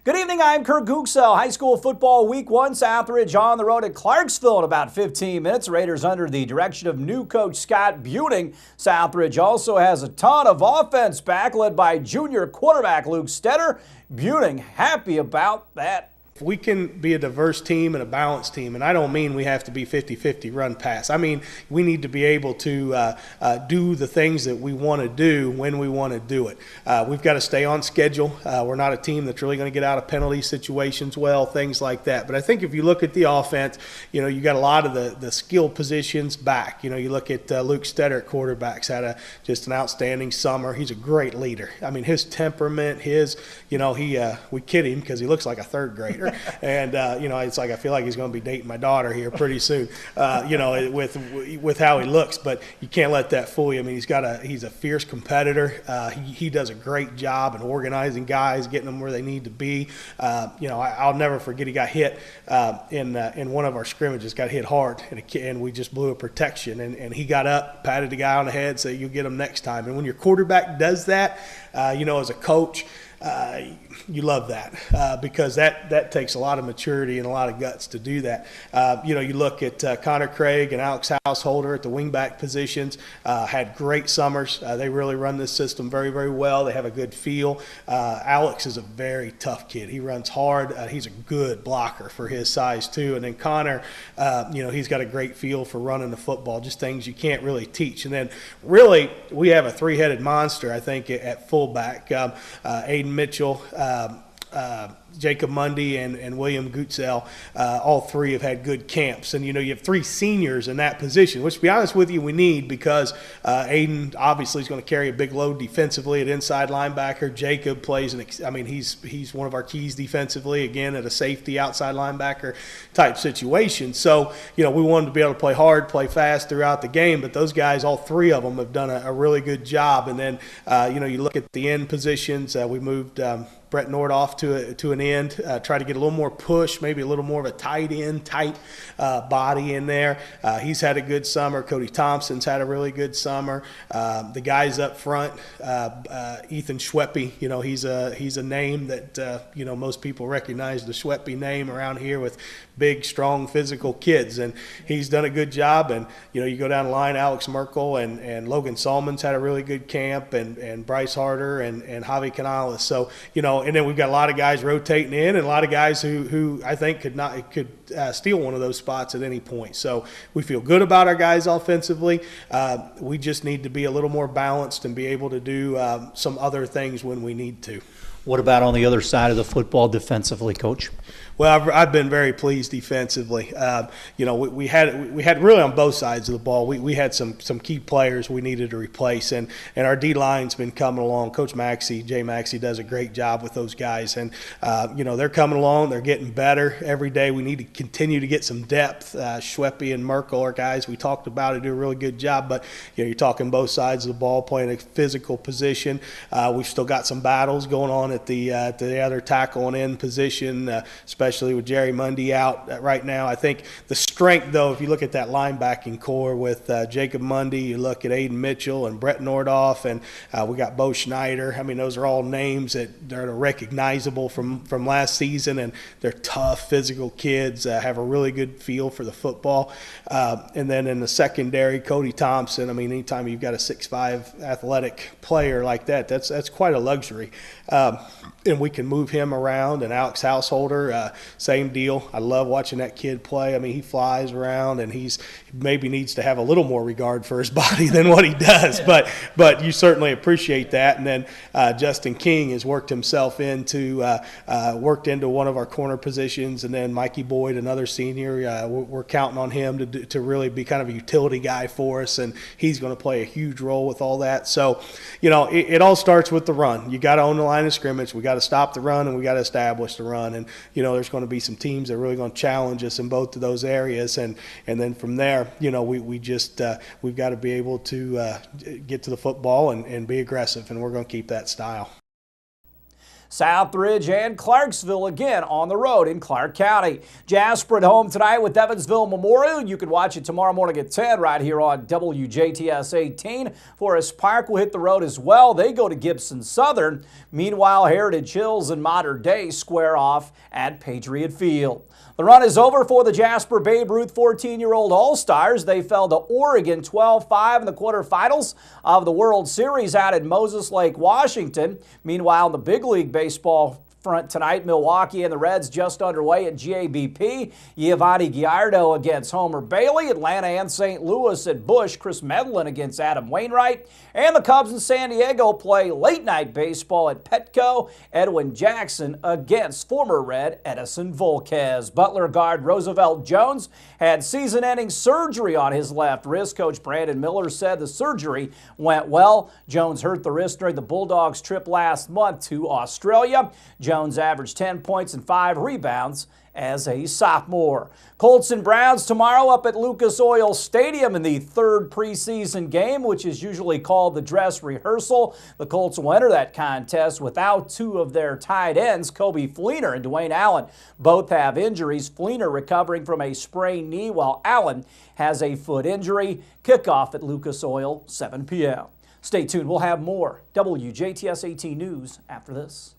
Good evening, I'm Gutgsell. High school football week 1, Southridge on the road at Clarksville in about 15 minutes. Raiders under the direction of new coach Scott Buening. Southridge also has a ton of offense back, led by junior quarterback Luke Stetter. Buening happy about that. We can be a diverse team and a balanced team, and I don't mean we have to be 50-50 run pass. I mean we need to be able to do the things that we want to do when we want to do it. We've got to stay on schedule. We're not a team that's really going to get out of penalty situations well, things like that. But I think if you look at the offense, you got a lot of the skill positions back. You look at Luke Stetter at quarterbacks, had just an outstanding summer. He's a great leader. I mean, his temperament, we kid him because he looks like a third grader. And it's like I feel like he's going to be dating my daughter here pretty soon, with how he looks. But you can't let that fool you. I mean, he's a fierce competitor. He does a great job in organizing guys, getting them where they need to be. I'll never forget he got hit in one of our scrimmages, got hit hard, and we just blew a protection. And he got up, patted the guy on the head, said, "You'll get him next time." And when your quarterback does that, as a coach, you love that because that takes a lot of maturity and a lot of guts to do that. You look at Connor Craig and Alex Householder at the wingback positions, had great summers. They really run this system very, very well. They have a good feel. Alex is a very tough kid. He runs hard. He's a good blocker for his size too. And then Connor, he's got a great feel for running the football, just things you can't really teach. And then really we have a three-headed monster, I think, at fullback. Aiden Mitchell, Jacob Mundy, and William Gutgsell, all three have had good camps. And, you have three seniors in that position, which, to be honest with you, we need because Aiden obviously is going to carry a big load defensively at inside linebacker. Jacob plays he's one of our keys defensively, again, at a safety outside linebacker type situation. So, we wanted to be able to play hard, play fast throughout the game, but those guys, all three of them, have done a really good job. And then, you look at the end positions, we moved Brett Nordoff to an end, try to get a little more push, maybe a little more of a tight end type body in there. He's had a good summer. Cody Thompson's had a really good summer. The guys up front, Ethan Schweppe, he's a name that most people recognize the Schweppe name around here with big, strong, physical kids, and he's done a good job. And you go down the line, Alex Merkel and Logan Salmon's had a really good camp, and Bryce Harder and Javi Canales. So and then we've got a lot of guys rotating in, and a lot of guys who I think could steal one of those spots at any point. So we feel good about our guys offensively. We just need to be a little more balanced and be able to do some other things when we need to. What about on the other side of the football defensively, Coach? Well, I've been very pleased defensively. We had really on both sides of the ball. We had some key players we needed to replace, and our D line's been coming along. Coach Jay Maxey does a great job with those guys, and they're coming along. They're getting better every day. We need to continue to get some depth. Schweppe and Merkel are guys we talked about who do a really good job, but you're talking both sides of the ball, playing a physical position. We've still got some battles going on at the other tackle and end position, especially with Jerry Mundy out right now. I think the strength, though, if you look at that linebacking core with Jacob Mundy, you look at Aiden Mitchell and Brett Nordoff, and we got Bo Schneider. I mean, those are all names that are recognizable from last season, and they're tough, physical kids, have a really good feel for the football. And then in the secondary, Cody Thompson. I mean, anytime you've got a 6'5" athletic player like that, that's quite a luxury. And we can move him around. And Alex Householder, same deal. I love watching that kid play. I mean, he flies around, and he maybe needs to have a little more regard for his body than what he does. But you certainly appreciate that. And then Justin King has worked himself into one of our corner positions. And then Mikey Boyd, another senior, we're counting on him to really be kind of a utility guy for us, and he's going to play a huge role with all that. So, it all starts with the run. You got to own the line of scrimmage. We got to stop the run, and we got to establish the run. And there's going to be some teams that are really going to challenge us in both of those areas. And then from there, we've got to be able to get to the football and be aggressive, and we're going to keep that style. Southridge and Clarksville again on the road in Clark County. Jasper at home tonight with Evansville Memorial. You can watch it tomorrow morning at 10 right here on WJTS 18. Forest Park will hit the road as well. They go to Gibson Southern. Meanwhile, Heritage Hills and Mater Dei square off at Patriot Field. The run is over for the Jasper Babe Ruth 14-year-old All-Stars. They fell to Oregon 12-5 in the quarterfinals of the World Series out at Moses Lake, Washington. Meanwhile, in the big league baseball front tonight, Milwaukee and the Reds just underway at GABP. Giovanni Gallardo against Homer Bailey. Atlanta and St. Louis at Busch. Chris Medlin against Adam Wainwright. And the Cubs in San Diego play late night baseball at Petco. Edwin Jackson against former Red Edison Volquez. Butler guard Roosevelt Jones had season-ending surgery on his left wrist. Coach Brandon Miller said the surgery went well. Jones hurt the wrist during the Bulldogs' trip last month to Australia. Jones averaged 10 points and 5 rebounds as a sophomore. Colts and Browns tomorrow up at Lucas Oil Stadium in the third preseason game, which is usually called the dress rehearsal. The Colts will enter that contest without two of their tight ends, Kobe Fleener and Dwayne Allen. Both have injuries. Fleener recovering from a sprained knee, while Allen has a foot injury. Kickoff at Lucas Oil, 7 p.m. Stay tuned. We'll have more WJTS 18 News after this.